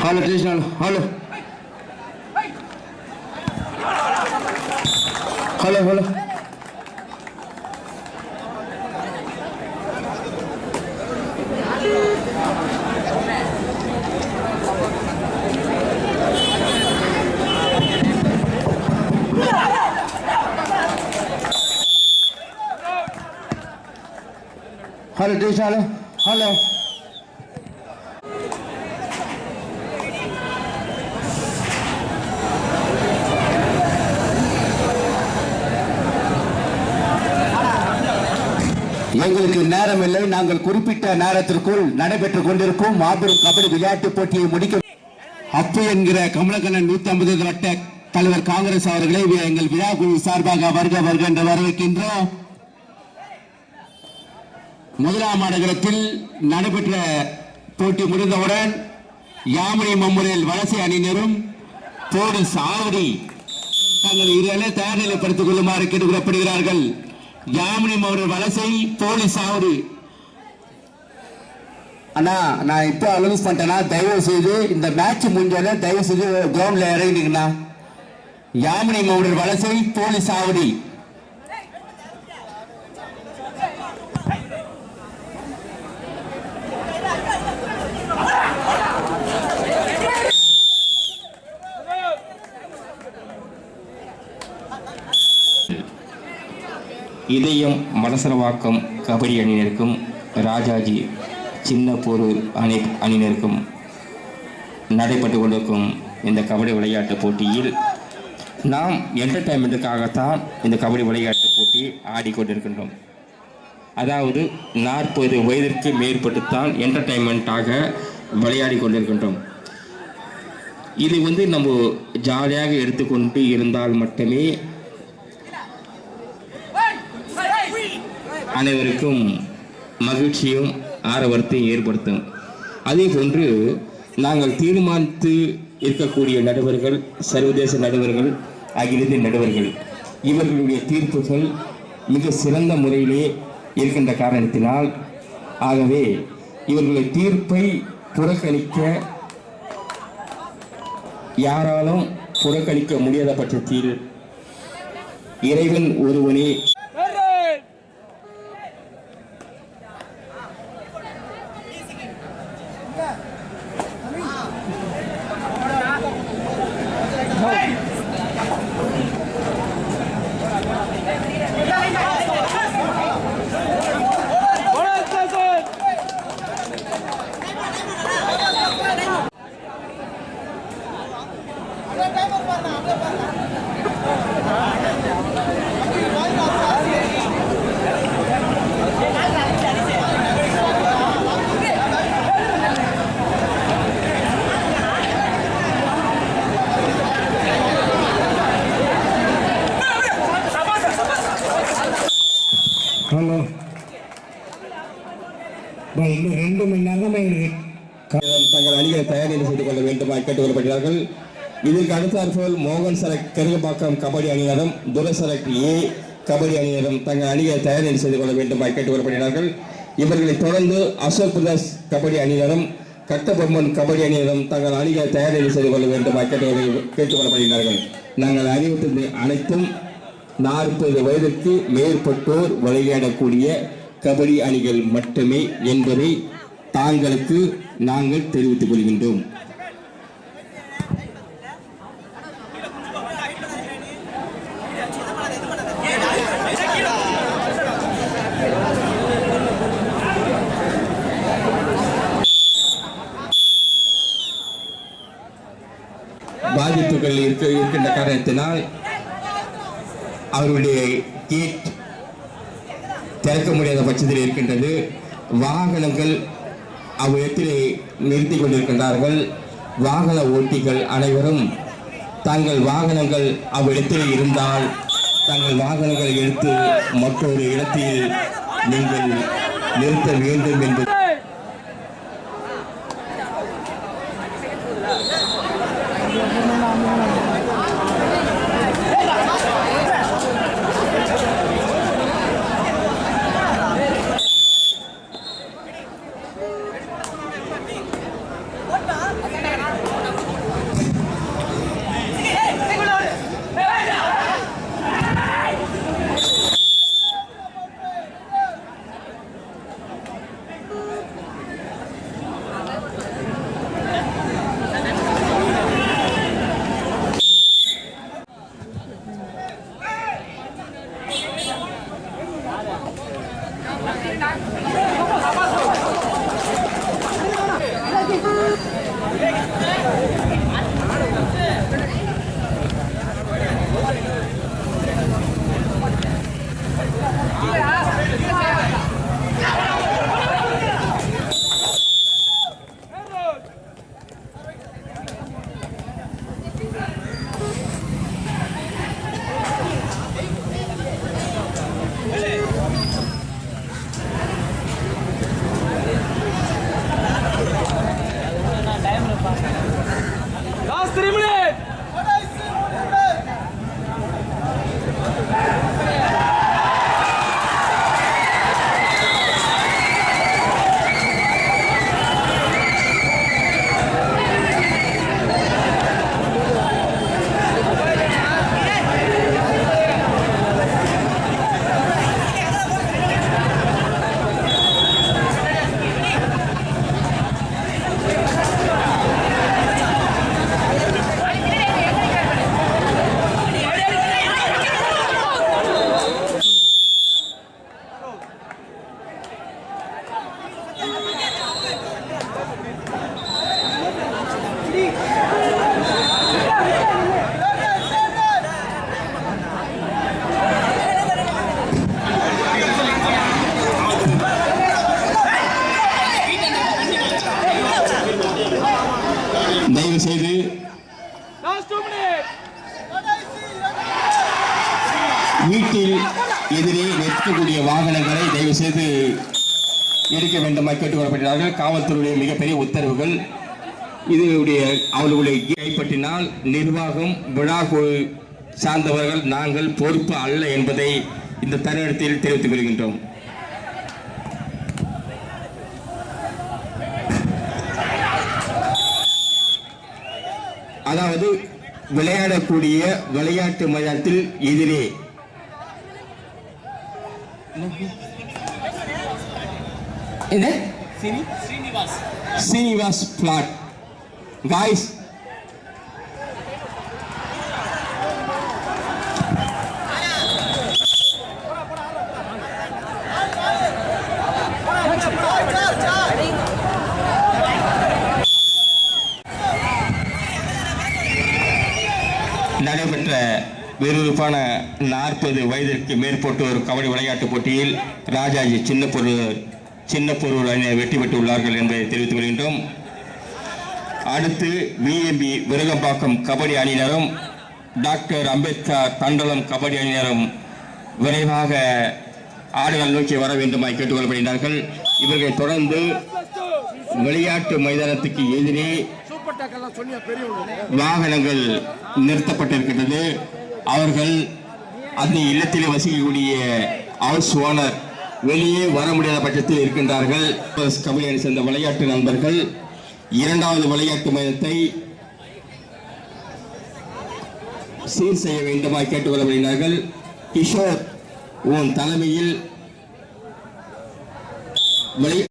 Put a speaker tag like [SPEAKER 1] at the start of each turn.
[SPEAKER 1] Hello, Krishna. Hello. Hello, hello. Hello, Krishna. Hello. Hello. எங்களுக்கு நேரம் இல்லை. நாங்கள் குறிப்பிட்ட நேரத்திற்குள் நடைபெற்றுக் கொண்டிருக்கும் மாபெரும் கபடி விளையாட்டு போட்டியை முடிக்க அப்பு என்கிற கமலக்கண்ணன் 150 வட்ட தலைவர் காங்கிரஸ் அவர்களை எங்கள் விழா குழு சார்பாக வருக வருக என்று வரவேற்கின்றோம். முதலாம் ஆடுகளத்தில் நடைபெற்ற போட்டி முடிந்தவுடன் யாமினி மெமோரியல் வலசை அணியினரும் போலீஸ் ஆவடி தங்கள் இருவரை தயார் நிலைப்படுத்திக் கொள்ளுமாறு கேட்டுக்கொள்ளப்படுகிறார்கள். யாமினி மெமோரியல் வலசை போலீஸ் ஆவடி. அண்ணா நான் இப்போ அனௌன்ஸ் பண்ணிட்டேன்னா தயவு செய்து இந்த மேட்ச் முடிஞ்சால தயவு செய்து கிரவுண்ட்ல இறங்கிட்டீங்கண்ணா. யாமினி மெமோரியல் வலசை போலீஸ் ஆவடி.
[SPEAKER 2] இதயம் மலசரவாக்கம் கபடி அணியினருக்கும் ராஜாஜி சின்னப்போரூர் அணியினருக்கும் நடைபெற்று கொண்டிருக்கும் இந்த கபடி விளையாட்டு போட்டியில் நாம் என்டர்டைன்மெண்ட்டுக்காகத்தான் இந்த கபடி விளையாட்டு போட்டி ஆடிக்கொண்டிருக்கின்றோம். அதாவது 40 வயதிற்கு மேற்பட்டுத்தான் என்டர்டைன்மெண்ட்டாக விளையாடி கொண்டிருக்கின்றோம். இது நம்ம ஜாலியாக எடுத்துக்கொண்டு இருந்தால் மட்டுமே அனைவருக்கும் மகிழ்ச்சியும் ஆரவாரத்தையும் ஏற்படுத்தும். அதே போன்று நாங்கள் தீர்மானித்து இருக்கக்கூடிய நடுவர்கள், சர்வதேச நடுவர்கள், அகில இந்திய நடுவர்கள், இவர்களுடைய தீர்ப்புகள் மிக சிறந்த முறையிலே இருக்கின்ற காரணத்தினால் ஆகவே இவர்களுடைய தீர்ப்பை புறக்கணிக்க யாராலும் புறக்கணிக்க முடியாத பட்சத்தில் இறைவன் ஒருவனே
[SPEAKER 1] இன்னும் 2 மணி நேரம் தங்கள் அணிகளை தயார் செய்து கொள்ள வேண்டும் கேட்டுக்கொள்ளப்படுகிறார்கள். இதற்கு அடுத்தாற்போல் மோகன் செலக்ட் கருகப்பாக்கம் கபடி அணியினரும், துரை செலக்ட் ஏ கபடி அணியினரும் தங்கள் அணிகளை தயார் செய்து கொள்ள வேண்டும் கேட்டுக்கொள்ளப்படுகிறார்கள். இவர்களை தொடர்ந்து அசோக் பிரதேஷ் கபடி அணியினரும், கட்டபொம்மன் கபடி அணியினரும் தங்கள் அணிகளை தயார் செய்து கொள்ள வேண்டும் கேட்டுக்கொள்ளப்படுகிறார்கள். நாங்கள் அறிவித்தது அனைத்தும் 40 வயதிற்கு மேற்பட்டோர் விளையாடக்கூடிய கபடி அணிகள் மட்டுமே என்பதை தாங்களுக்கு நாங்கள் தெரிவித்துக் கொள்கின்றோம். பாதிப்புகள் இருக்கின்ற காரணத்தினால் அவருடைய கேட் திறக்க முடியாத பட்சத்தில் இருக்கின்றது. வாகனங்கள் அவ்விடத்திலே நிறுத்தி கொண்டிருக்கின்றார்கள். வாகன ஓட்டிகள் அனைவரும் தங்கள் வாகனங்கள் அவ்விடத்தில் இருந்தால் தங்கள் வாகனங்களை எடுத்து மற்றொரு இடத்தில் நீங்கள் நிறுத்த வேண்டும் என்பது
[SPEAKER 3] Last 3 minutes.
[SPEAKER 1] தயவு செய்து
[SPEAKER 3] Last 2 minutes.
[SPEAKER 1] வீட்டில் எதிரே நிற்கக்கூடிய வாகனங்களை தயவு செய்து எடுக்க வேண்டுமா கேட்டுக்கொள்ளப்படுகிறார்கள். காவல்துறையுடைய மிகப்பெரிய உத்தரவுகள். இதனுடைய அவர்களுடைய கைப்பற்றினால் நிர்வாகம் விழா குழு சார்ந்தவர்கள் நாங்கள் பொறுப்பு அல்ல என்பதை இந்த தருணத்தில் தெரிவித்துக் கொள்கின்றோம். அதாவது விளையாடக்கூடிய விளையாட்டு மைதானத்தில் எதிரே சீனிவாஸ் பிளாட் காய்ஸ் நடைபெற்ற விறுவிறுப்பான 40 வயதிற்கு மேற்பட்டோர் கபடி விளையாட்டுப் போட்டியில் ராஜாஜி சின்னப்பொருள் அணியினர் வெற்றி பெற்றுள்ளார்கள் என்பதை தெரிவித்துக் கொள்கின்றோம். அடுத்து விஎம்பி விருகம்பாக்கம் கபடி அணியினரும் டாக்டர் அம்பேத்கர் தண்டலம் கபடி அணியினரும் விரைவாக ஆடுகள் நோக்கி வர வேண்டுமாய் கேட்டுக்கொள்ளப்படுகிறார்கள். இவர்களை தொடர்ந்து விளையாட்டு மைதானத்துக்கு எதிரே வாகனங்கள் நிறுத்தப்பட்டிருக்கின்றது. அவர்கள் அந்த இல்லத்திலே வசிக்கக்கூடிய ஹவுஸ் ஓனர் வெளியே வர முடியாத பட்சத்தில் இருக்கின்றார்கள். கபடி அணி சேர்ந்த விளையாட்டு நண்பர்கள் இரண்டாவது விளையாட்டு மையத்தை சீர் செய்ய வேண்டுமா கேட்டுக்கொள்ளப்படுகிறார்கள். கிஷோர் உன் தலைமையில்